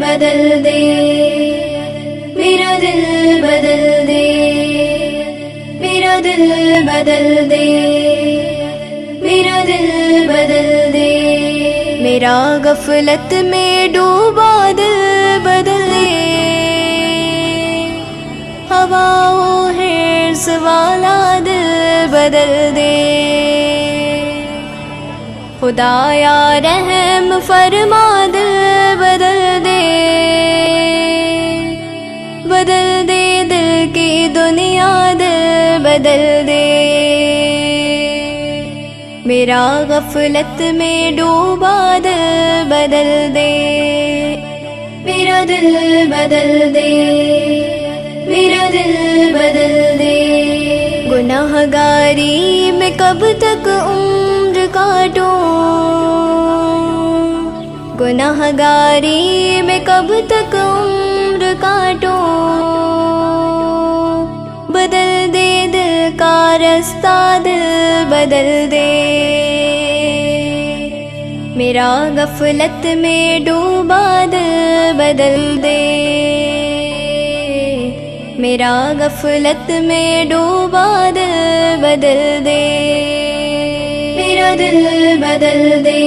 بدل دے، میرا دل بدل دے، میرا دل بدل دے، میرا دل بدل دے، میرا غفلت میں ڈوبا دل بدل دے، ہواؤں حرص والا دل بدل دے، خدایا رحم فرما دل بدل دے، بدل دے دل کی دنیا دل بدل دے، میرا غفلت میں ڈوبا دل بدل دے، میرا دل بدل دے، میرا دل بدل دے، گناہ گاری میں کب تک عمر کاٹوں، گناہ گاری میں کب تک عمر کاٹوں، بدل دے دل کا رستہ دل بدل دے، میرا غفلت میں ڈوبا دل بدل دے، میرا غفلت میں ڈوبا دل بدل دے، میرا دل بدل دے،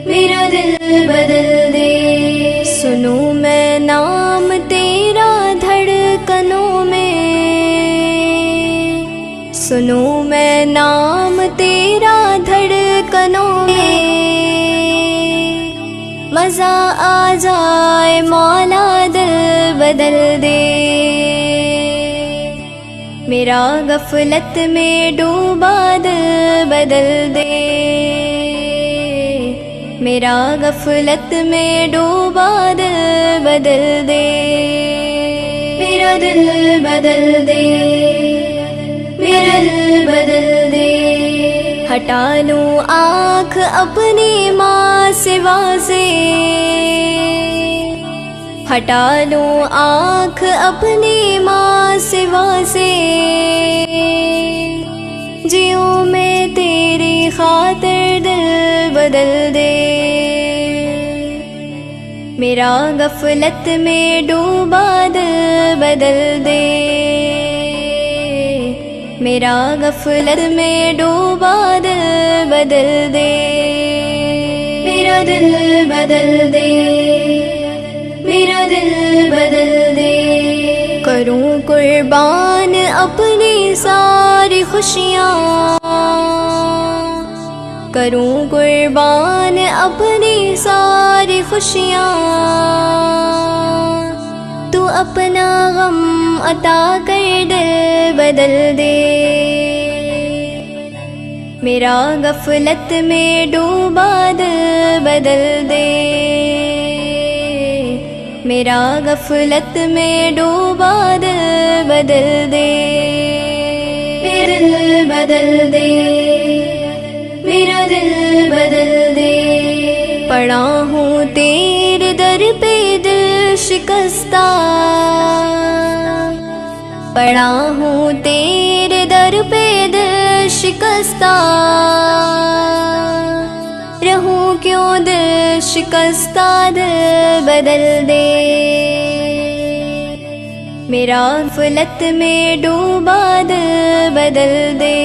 میرا دل بدل دے، سنوں میں نام تیرا دھڑکنوں میں، سنوں میں نام تیرا دھڑکنوں میں، مزہ آ جائے مولا دل بدل دے، میرا غفلت میں ڈوبا دل بدل دے، میرا غفلت میں ڈوبا دل بدل دے، میرا دل بدل دے، میرا دل بدل دے، ہٹا لوں آنکھ اپنی ماں سوا سے، ہٹا لوں آنکھ اپنی ماں سوا سے، جیوں میں تیری خاطر دل بدل دے، میرا غفلت میں ڈوبا دل بدل دے، میرا غفلت میں ڈوبا دل بدل دے، میرا دل بدل دے، میرا دل بدل دے، کروں قربان اپنی ساری خوشیاں، کروں قربان اپنی ساری خوشیاں، تو اپنا غم عطا کر دل بدل دے، میرا غفلت میں ڈوبا دل بدل دے، میرا غفلت میں ڈوبا دل بدل دے، میرا دل بدل دے، میرا دل بدل دے، پڑا ہوں تیرے در پہ دل شکستہ، پڑا ہوں تیرے در پہ دل شکستہ، رہوں کیوں دل شکستہ دل بدل دے، میرا غفلت میں ڈوبا دل بدل دے،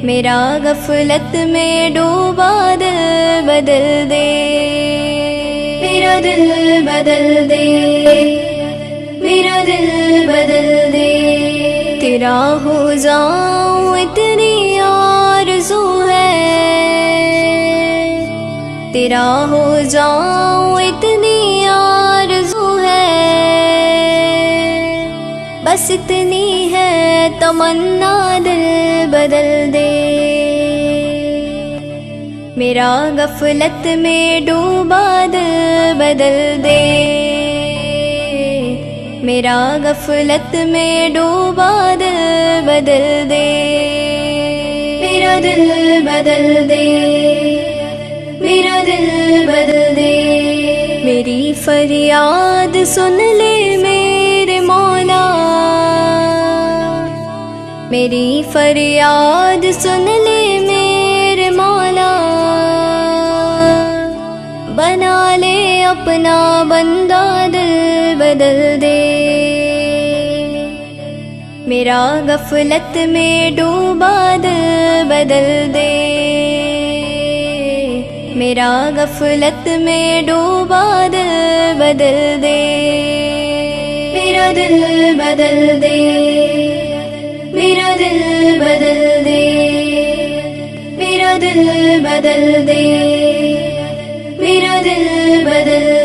میرا غفلت میں ڈوبا دل بدل دے، میرا دل بدل دے، میرا دل بدل دے، تیرا ہو جاؤں اتنی آرزو ہے، تیرا ہو جاؤں اتنی آرزو ہے، بس اتنی ہے تمنا دل بدل دے، میرا غفلت میں ڈوبا دل بدل دے، میرا غفلت میں ڈوبا دل بدل دے، میرا دل بدل دے، میرا دل بدل دے، میری فریاد سن لے میرے مولا، میری فریاد سن لے میرے مولا، بنا اپنا بندہ دل بدل دے، میرا غفلت میں ڈوبا دل بدل دے، میرا غفلت میں ڈوبا دل بدل دے، میرا دل بدل دے، میرا دل بدل دے، میرا دل بدل دے، میرا دل بدل